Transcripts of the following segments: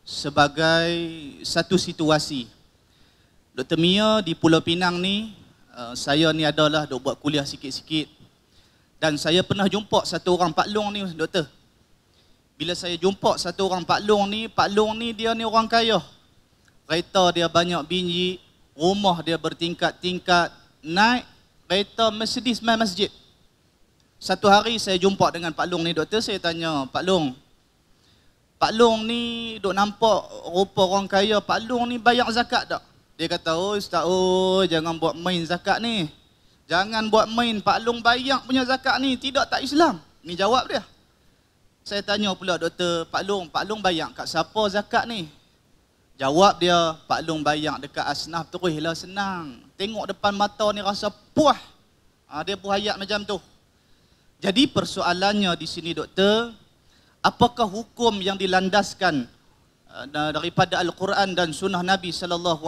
sebagai satu situasi. Dr. Mia di Pulau Pinang ni, saya ni adalah duk buat kuliah sikit-sikit. Dan saya pernah jumpa satu orang Pak Long ni, doktor. Bila saya jumpa satu orang Pak Long ni dia ni orang kaya. Kereta dia banyak biji, rumah dia bertingkat-tingkat, naik kereta Mercedes mai masjid. Satu hari saya jumpa dengan Pak Long ni, doktor, saya tanya, Pak Long ni duk nampak rupa orang kaya, Pak Long ni bayar zakat tak? Dia kata, oh Ustaz, jangan buat main zakat ni. Jangan buat main, Pak Long bayar punya zakat ni, tidak tak Islam. Ni jawab dia. Saya tanya pula, doktor, Pak Long bayar kat siapa zakat ni? Jawab dia, Pak Long bayar dekat asnaf terus lah, senang. Tengok depan mata ni rasa puas. Dia pun ayat macam tu. Jadi persoalannya di sini, doktor, apakah hukum yang dilandaskan daripada Al-Quran dan Sunnah Nabi SAW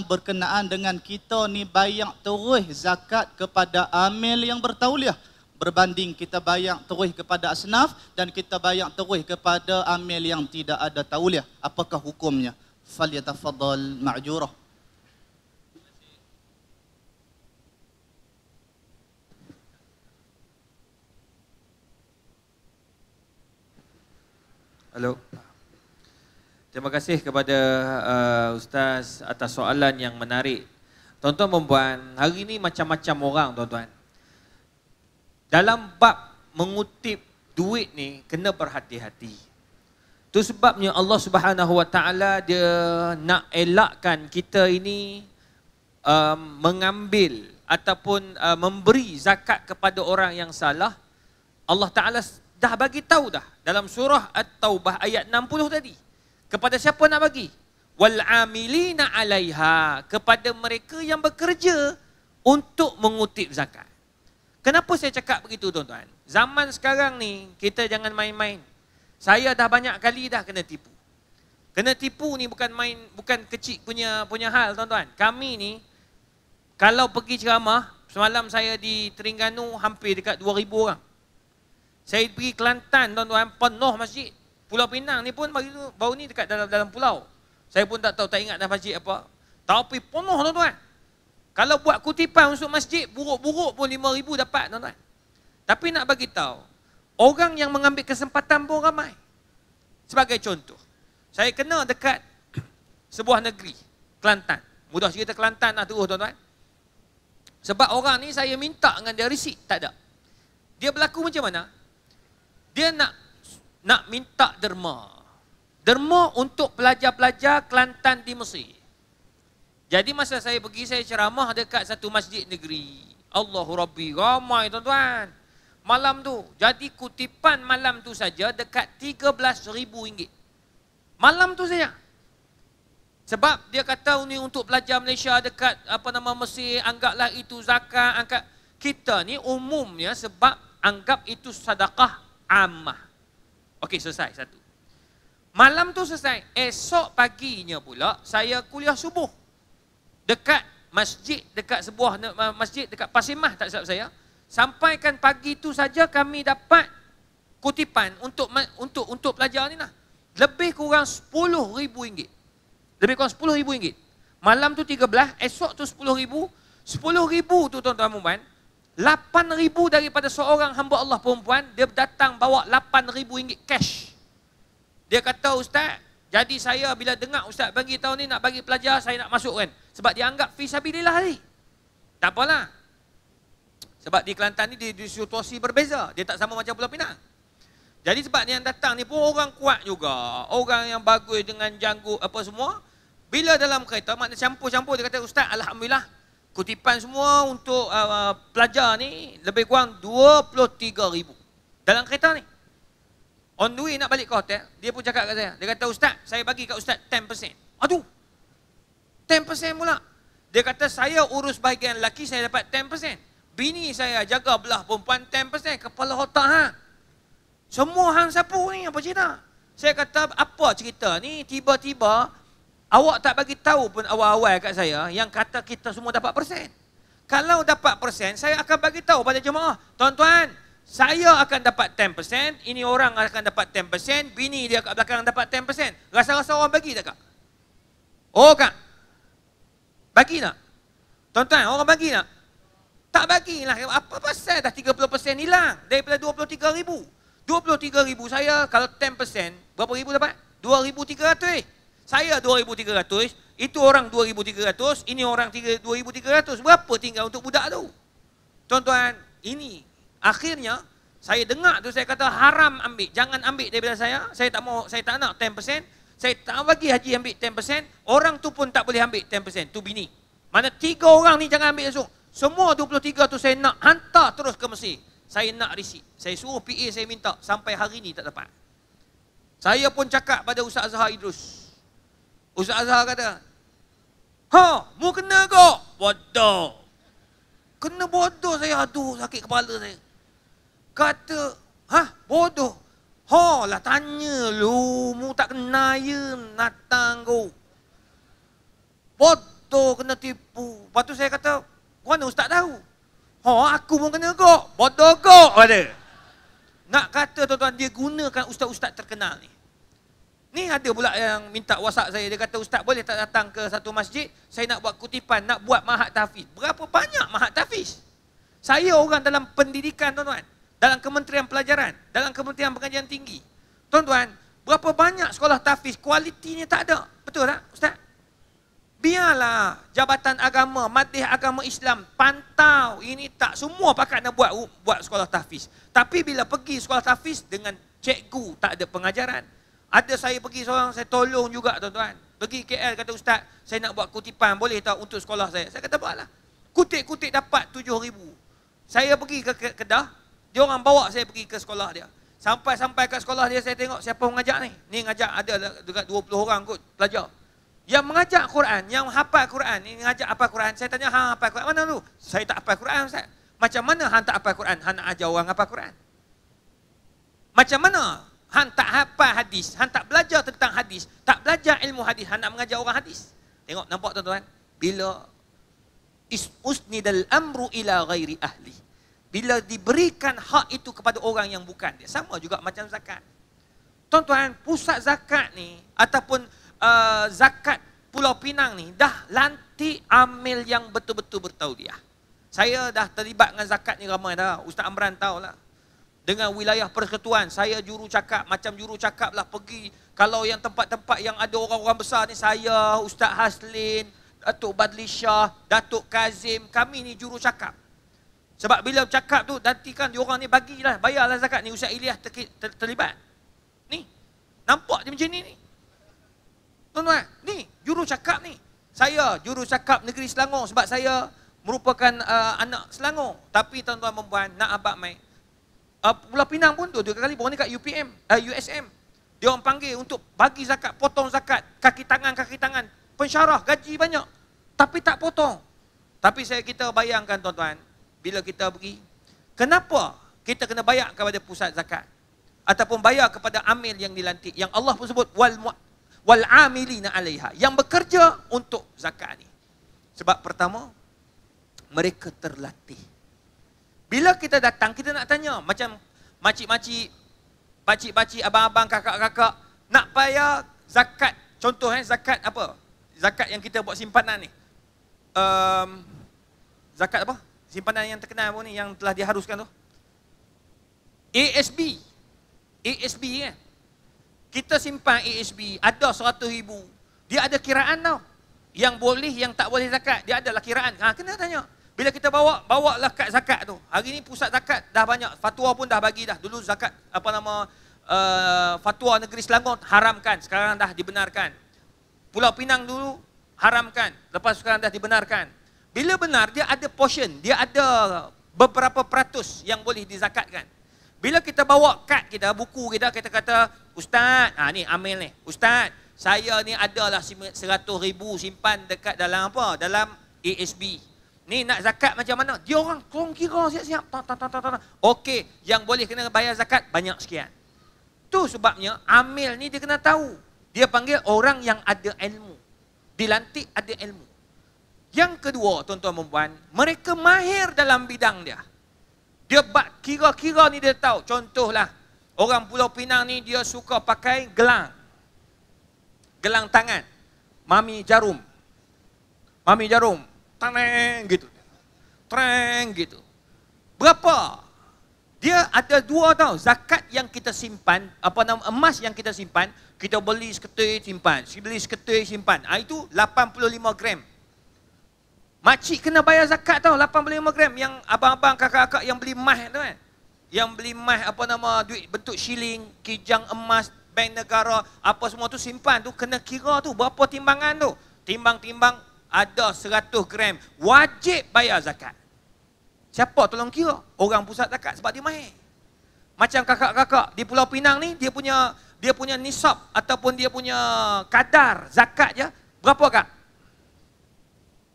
berkenaan dengan kita ni bayar terus zakat kepada amil yang bertauliah berbanding kita bayar terus kepada asnaf dan kita bayar terus kepada amil yang tidak ada tauliah? Apakah hukumnya? Falyatafaddal ma'jurah. Halo. Terima kasih kepada Ustaz atas soalan yang menarik. Tuan-tuan dan puan, hari ini macam-macam orang, tuan-tuan. Dalam bab mengutip duit ni kena berhati-hati. Itu sebabnya Allah Subhanahu Wa Taala dia nak elakkan kita ini mengambil ataupun memberi zakat kepada orang yang salah. Allah Taala dah bagi tahu dah dalam surah At-Taubah ayat 60 tadi. Kepada siapa nak bagi? Wal amilina 'alaiha, kepada mereka yang bekerja untuk mengutip zakat. Kenapa saya cakap begitu, tuan-tuan? Zaman sekarang ni kita jangan main-main. Saya dah banyak kali dah kena tipu. Kena tipu ni bukan main, bukan kecil punya hal, tuan-tuan. Kami ni kalau pergi ceramah, semalam saya di Terengganu hampir dekat 2000 orang. Saya pergi Kelantan, tuan-tuan, penuh masjid. Pulau Pinang ni pun baru ni dekat dalam pulau. Saya pun tak tahu, tak ingat dah masjid apa. Tapi penuh, tuan-tuan. Kalau buat kutipan untuk masjid, buruk-buruk pun 5,000 dapat, tuan-tuan. Tapi nak bagi tahu, orang yang mengambil kesempatan pun ramai. Sebagai contoh, saya kena dekat sebuah negeri, Kelantan. Mudah cerita Kelantan lah terus, tuan-tuan. Sebab orang ni saya minta dengan dia resit, tak ada. Dia berlaku macam mana? Dia nak minta derma. Derma untuk pelajar-pelajar Kelantan di Mesir. Jadi masa saya pergi, saya ceramah dekat satu masjid negeri. Allahu Rabbi, ramai, tuan-tuan. Malam tu, jadi kutipan malam tu saja dekat RM13,000. Malam tu saja. Sebab dia kata ni untuk pelajar Malaysia dekat Mesir, anggaplah itu zakat, angkat. Kita ni umumnya sebab anggap itu sedekah ammah. Okey, selesai satu. Malam tu selesai. Esok paginya pula saya kuliah subuh dekat masjid, dekat sebuah masjid dekat Pasimah, tak silap saya. Sampaikan pagi tu saja kami dapat kutipan untuk pelajar ni lah. Lebih kurang RM10,000. Lebih kurang RM10,000. Malam tu 13, esok tu RM10,000. RM10,000 tu, tuan-tuan dan puan, RM8,000 daripada seorang hamba Allah perempuan, dia datang bawa RM8,000 cash. Dia kata, Ustaz, jadi saya bila dengar Ustaz bagi tahu ni nak bagi pelajar, saya nak masukkan. Sebab dia anggap fisabilillah ni. Tak apalah. Sebab di Kelantan ni di situasi berbeza. Dia tak sama macam Pulau Pinang. Jadi sebab yang datang ni pun orang kuat juga. Orang yang bagus dengan janggut apa semua. Bila dalam kereta, maknanya campur-campur, dia kata, Ustaz, Alhamdulillah, kutipan semua untuk pelajar ni lebih kurang RM23,000 dalam kereta ni. On the way nak balik ke hotel, dia pun cakap kat saya. Dia kata, Ustaz, saya bagi kat Ustaz 10%. Aduh, 10% pula. Dia kata, saya urus bahagian lelaki, saya dapat 10%. Bini saya jaga belah perempuan 10%. Kepala otak, ha? Semua hang sapu ni, apa cerita? Saya kata, apa cerita ni? Tiba-tiba, awak tak bagi tahu pun awal-awal kat saya yang kata kita semua dapat persen. Kalau dapat persen, saya akan bagi tahu pada jemaah. Tuan-tuan, Saya akan dapat 10%, ini orang akan dapat 10%, bini dia kat belakang dapat 10%. Rasa-rasa orang bagi tak, Kak? Oh, Kak. Bagi tak? Tuan-tuan, orang bagi tak? Tak bagilah. Apa pasal dah 30% hilang daripada 23,000? 23,000 saya kalau 10%, berapa ribu dapat? 2,300. Saya 2,300, itu orang 2,300, ini orang 2,300. Berapa tinggal untuk budak tu? Tuan-tuan, ini akhirnya saya dengar tu, saya kata haram ambil, jangan ambil daripada saya tak mau, saya tak nak 10%, saya tak bagi haji ambil 10%, orang tu pun tak boleh ambil 10%, tu bini. Mana 3 orang ni jangan ambil langsung. Semua 23 tu saya nak hantar terus ke Mesir. Saya nak resit. Saya suruh PA saya minta, sampai hari ni tak dapat. Saya pun cakap pada Ustaz Azhar Idrus. Ustaz Azhar kata, mu kena kok? Bodoh. Kena bodoh saya, aduh sakit kepala saya. Kata, bodoh. Lah tanya lu, mu tak kena ya natang kau. Bodoh kena tipu. Lepas tu saya kata, mana ustaz tahu? Aku pun kena kok. Bodoh kok, kata. Nak kata tuan-tuan, dia gunakan ustaz-ustaz terkenal ni. Ni ada pula yang minta WhatsApp saya, dia kata, ustaz boleh tak datang ke satu masjid, saya nak buat kutipan, nak buat mahat tahfiz. Berapa banyak mahat tahfiz? Saya orang dalam pendidikan, tuan-tuan. Dalam Kementerian Pelajaran, dalam Kementerian Pengajian Tinggi. Tuan-tuan, berapa banyak sekolah tahfiz, kualitinya tak ada. Betul tak, ustaz? Biarlah Jabatan Agama, Madih Agama Islam pantau, ini tak semua pakat nak buat sekolah tahfiz. Tapi bila pergi sekolah tahfiz dengan cikgu tak ada pengajaran. Ada saya pergi seorang, saya tolong juga tuan-tuan. Pergi KL, kata ustaz, saya nak buat kutipan, boleh tak untuk sekolah saya? Saya kata buatlah. Kutip-kutip dapat 7,000. Saya pergi ke Kedah, dia orang bawa saya pergi ke sekolah dia. Sampai ke sekolah dia, saya tengok siapa mengajak ni. Ni ngajak ada dekat 20 orang kot pelajar. Yang mengajak Quran, yang hafal Quran, ini mengajak hafal Quran. Saya tanya, hafal Quran mana tu? Saya tak hafal Quran, ustaz. Macam mana hang tak hafal Quran? Hang nak ajar orang hafal Quran. Macam mana hang tak hafal hadis? Hang tak belajar tentang hadis, tak belajar ilmu hadis, hang nak mengajar orang hadis. Tengok, nampak tuan-tuan? Bila usnidal amru ila ghairi ahli. Bila diberikan hak itu kepada orang yang bukan dia. Sama juga macam zakat. Tuan-tuan, pusat zakat ni ataupun zakat Pulau Pinang ni dah lantik amil yang betul-betul bertauliah. Saya dah terlibat dengan zakat ni ramai dah. Ustaz Amran tahulah. Dengan wilayah persekutuan, saya juru cakap, macam juru cakap lah pergi. Kalau yang tempat-tempat yang ada orang-orang besar ni, saya, Ustaz Haslin, Datuk Badli Shah, Datuk Kazim, kami ni juru cakap. Sebab bila cakap tu, nanti kan diorang ni bagilah, bayarlah zakat ni. Ustaz Ilyas terlibat. Ni, nampak dia macam ni. Tuan-tuan, ni juru cakap ni. Saya juru cakap Negeri Selangor sebab saya merupakan anak Selangor. Tapi tuan-tuan perempuan, nak abang mai. Pulau Pinang pun tu, 2 kali baru ni kat USM. Dia orang panggil untuk bagi zakat, potong zakat, kaki tangan, pensyarah, gaji banyak. Tapi tak potong. Tapi kita bayangkan tuan-tuan, bila kita pergi, kenapa kita kena bayar kepada pusat zakat? Ataupun bayar kepada amil yang dilantik. Yang Allah pun sebut, wal amilina alaiha, yang bekerja untuk zakat ni. Sebab pertama, mereka terlatih. Bila kita datang, kita nak tanya, macam makcik-makcik, pakcik-pakcik, abang-abang, kakak-kakak, nak bayar zakat, contoh zakat apa? Zakat yang kita buat simpanan ni. Zakat apa? Simpanan yang terkenal pun ni, yang telah diharuskan tu. ASB kan? Kita simpan ASB, ada 100,000. Dia ada kiraan tau. Yang boleh, yang tak boleh zakat. Dia adalah kiraan. Kena tanya. Bila kita bawa lah kad zakat tu. Hari ni pusat zakat dah banyak. Fatwa pun dah bagi dah. Dulu zakat, fatwa Negeri Selangor haramkan. Sekarang dah dibenarkan. Pulau Pinang dulu haramkan. Lepas sekarang dah dibenarkan. Bila benar, dia ada portion. Dia ada beberapa peratus yang boleh dizakatkan. Bila kita bawa kad kita, buku kita, kita kata, Ustaz, ni amil ni. Ustaz, saya ni adalah 100,000 simpan dekat dalam apa? Dalam ASB. Ni nak zakat macam mana? Dia orang tolong kira siap-siap. Okey, yang boleh kena bayar zakat banyak sekian. Tu sebabnya amil ni dia kena tahu. Dia panggil orang yang ada ilmu. Dilantik ada ilmu. Yang kedua, tuan-tuan dan puan, mereka mahir dalam bidang dia. Dia kira-kira ni dia tahu. Contohlah, orang Pulau Pinang ni dia suka pakai gelang. Gelang tangan. Mami jarum. Mami jarum. Taneng gitu. Treng gitu. Berapa? Dia ada dua tau. Zakat yang kita simpan, apa nama, emas yang kita simpan, kita beli seketul simpan, beli seketul simpan. Itu 85 gram. Makcik kena bayar zakat tau, 85 gram. Yang abang-abang, kakak-kakak yang beli emas tu kan. Yang beli emas, apa nama, duit bentuk shilling, kijang emas, bank negara, apa semua tu simpan tu, kena kira tu, berapa timbangan tu. Timbang-timbang ada 100 gram. Wajib bayar zakat. Siapa tolong kira? Orang pusat zakat sebab dia mahir. Macam kakak-kakak di Pulau Pinang ni, dia punya nisab ataupun dia punya kadar zakat je. Berapa kak?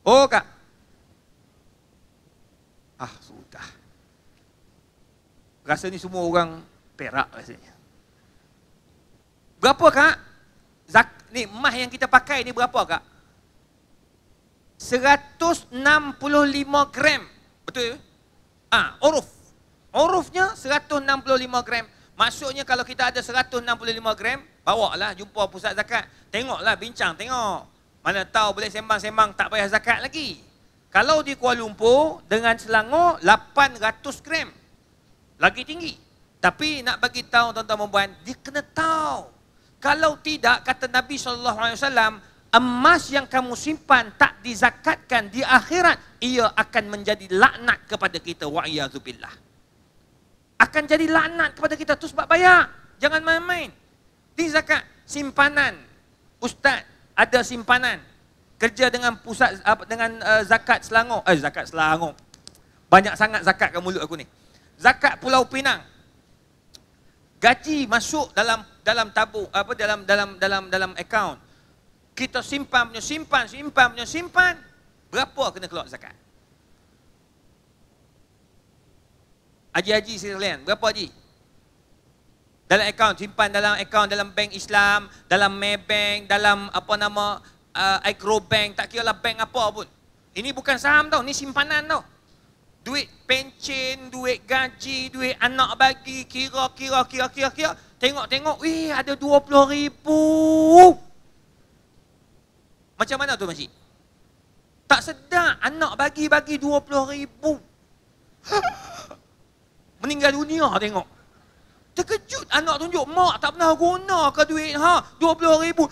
Oh kak. Sudah. Rasa ni semua orang Perak rasanya. Berapa kak? Ni emas yang kita pakai ni berapa kak? 165 gram. Betul? Uruf. Urufnya 165 gram. Maksudnya kalau kita ada 165 gram, bawa lah jumpa pusat zakat. Tengoklah, bincang, tengok. Mana tahu boleh sembang-sembang tak bayar zakat lagi. Kalau di Kuala Lumpur, dengan Selangor, 800 gram. Lagi tinggi. Tapi nak bagi tahu tuan-tuan dan puan, dia kena tahu. Kalau tidak, kata Nabi SAW, emas yang kamu simpan tak dizakatkan di akhirat, ia akan menjadi laknat kepada kita. Wa'iyadzubillah. Akan jadi laknat kepada kita. Tu sebab bayar. Jangan main-main. Di zakat, simpanan. Ustaz, ada simpanan. Kerja dengan pusat, dengan zakat Selangor. Zakat Selangor. Banyak sangat zakat kat mulut aku ni. Zakat Pulau Pinang. Gaji masuk dalam tabung, dalam akaun. Kita simpan. Berapa kena keluar zakat? Haji-haji sekalian, berapa haji? Dalam akaun, simpan dalam akaun, dalam bank Islam, dalam Maybank, dalam apa nama, Agrobank, tak kira lah bank apa pun. Ini bukan saham tau, ni simpanan tau. Duit pencen, duit gaji, duit anak bagi, kira. Tengok, ada 20,000. Macam mana tu makcik? Tak sedar, anak bagi 20,000. Meninggal dunia tengok. Terkejut anak tunjuk, mak tak pernah guna ke duit 20,000.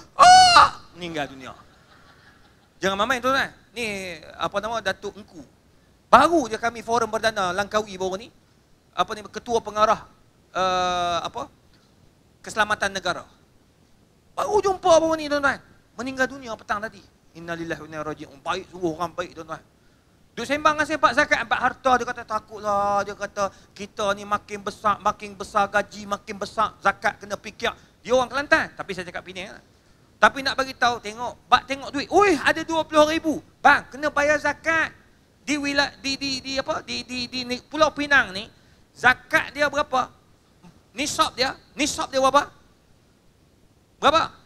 Meninggal dunia. Jangan main tuan-tuan. Ni apa nama, Datuk Engku. Baru je kami forum perdana Langkawi baru ni. Ketua pengarah keselamatan negara. Baru jumpa baru ni tuan-tuan. Meninggal dunia petang tadi. Innalillahi wa inna ilaihi raji'un. Baik, sungguh orang baik tuan-tuan. Duk sembang dengan sepak zakat, empat harta, dia kata takutlah, dia kata kita ni makin besar gaji, makin besar zakat kena fikir. Dia orang Kelantan, tapi saya cakap Penang. Tapi nak bagi tahu, tengok duit. Ada 20,000. Bang, kena bayar zakat. Di Pulau Pinang ni, zakat dia berapa? Nisab dia berapa? Berapa?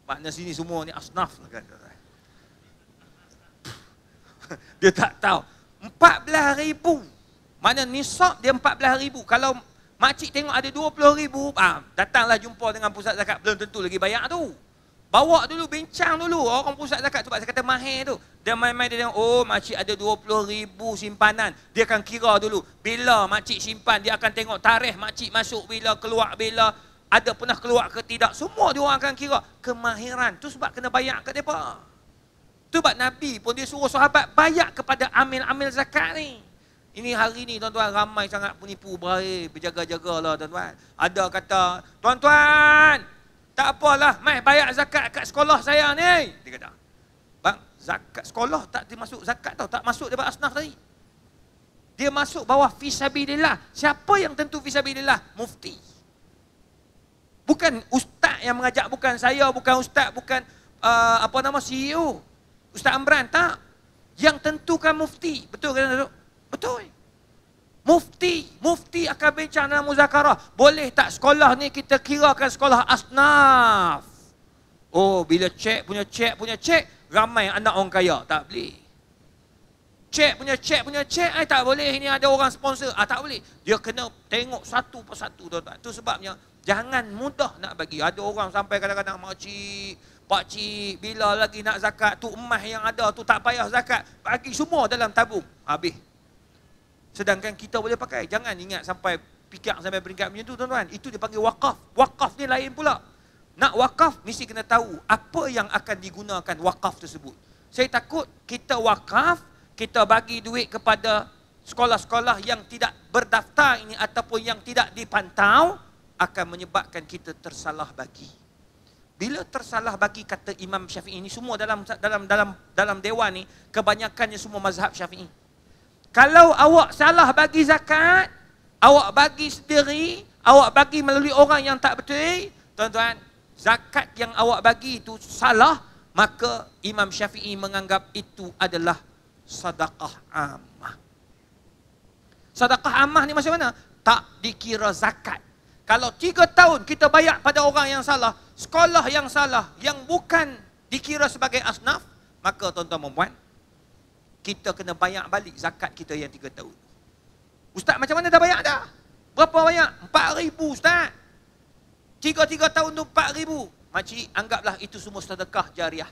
Makna sini semua ni asnaf lah kan. Dia tak tahu. 14,000. Mana nisab dia 14,000. Kalau makcik tengok ada 20,000, datanglah jumpa dengan pusat zakat. Belum tentu lagi bayar tu. Bawa dulu, bincang dulu. Orang pusat zakat tu, sebab saya kata mahir tu. Dia main-main, dia tengok, makcik ada 20,000 simpanan. Dia akan kira dulu. Bila makcik simpan, dia akan tengok tarikh makcik masuk bila, keluar bila, ada pernah keluar ke tidak. Semua dia orang akan kira. Kemahiran. Tu sebab kena bayar kat mereka. Tu sebab Nabi pun dia suruh sahabat bayar kepada amil-amil zakat ni. Ini hari ni tuan-tuan ramai sangat penipu berair. Berjaga-jagalah tuan-tuan. Ada kata, tuan-tuan, tak apalah, mai bayar zakat kat sekolah saya ni. Dia kata, bang, zakat sekolah tak dimasuk zakat tau. Tak masuk daripada asnaf tadi. Dia masuk bawah fisabilillah. Siapa yang tentu fisabilillah? Mufti. Bukan ustaz yang mengajak, bukan saya, bukan ustaz, bukan CEO. Ustaz Amran, tak. Yang tentukan mufti. Betul kan, Datuk? Betul. Mufti akan bincang dalam muzakarah. Boleh tak sekolah ni kita kirakan sekolah asnaf? Bila punya cek, ramai anak orang kaya. Tak boleh. cek punya cek, tak boleh ni ada orang sponsor. Tak boleh. Dia kena tengok satu persatu, tuan-tuan. Itu sebabnya jangan mudah nak bagi. Ada orang sampai kadang-kadang pakcik, bila lagi nak zakat tu emas yang ada tu tak payah zakat. Bagi semua dalam tabung. Habis. Sedangkan kita boleh pakai. Jangan ingat sampai pikir sampai peringkat macam tu, tuan-tuan. Itu dipanggil wakaf. Wakaf ni lain pula. Nak wakaf, mesti kena tahu apa yang akan digunakan wakaf tersebut. Saya takut kita wakaf, kita bagi duit kepada sekolah-sekolah yang tidak berdaftar ini ataupun yang tidak dipantau, akan menyebabkan kita tersalah bagi. Bila tersalah bagi, kata Imam Syafi'i ini, semua dalam dewan ni kebanyakannya semua mazhab Syafi'i. Kalau awak salah bagi zakat, awak bagi sendiri, awak bagi melalui orang yang tak betul, tuan-tuan, zakat yang awak bagi itu salah, maka Imam Syafi'i menganggap itu adalah sedekah ammah. Sedekah ammah ni macam mana? Tak dikira zakat. Kalau 3 tahun kita bayar pada orang yang salah, sekolah yang salah, yang bukan dikira sebagai asnaf, maka tuan-tuan dan puan, kita kena bayar balik zakat kita yang 3 tahun. Ustaz, macam mana dah bayar dah? Berapa banyak? 4,000 Ustaz. 3 tahun tu 4,000. Makcik, anggaplah itu semua sedekah jariah.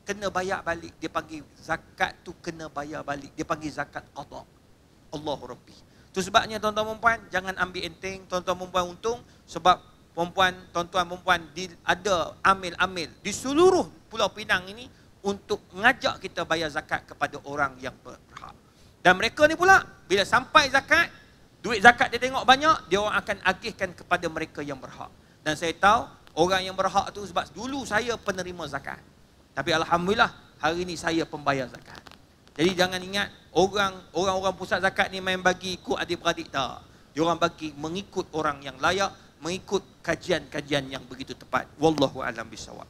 Kena bayar balik. Dia panggil zakat tu kena bayar balik. Dia panggil zakat qada. Allahu Rabbi. Itu sebabnya tuan-tuan dan puan, jangan ambil enteng. Tuan-tuan dan puan untung sebab tuan-tuan dan puan ada amil-amil di seluruh Pulau Pinang ini untuk mengajak kita bayar zakat kepada orang yang berhak. Dan mereka ni pula, bila sampai zakat, duit zakat dia tengok banyak, dia orang akan agihkan kepada mereka yang berhak. Dan saya tahu, orang yang berhak tu sebab dulu saya penerima zakat. Tapi alhamdulillah, hari ni saya pembayar zakat. Jadi jangan ingat, orang-orang pusat zakat ni main bagi ikut adik-beradik, tak. Dia orang bagi mengikut orang yang layak, mengikut kajian-kajian yang begitu tepat. Wallahu a'lam bishawab.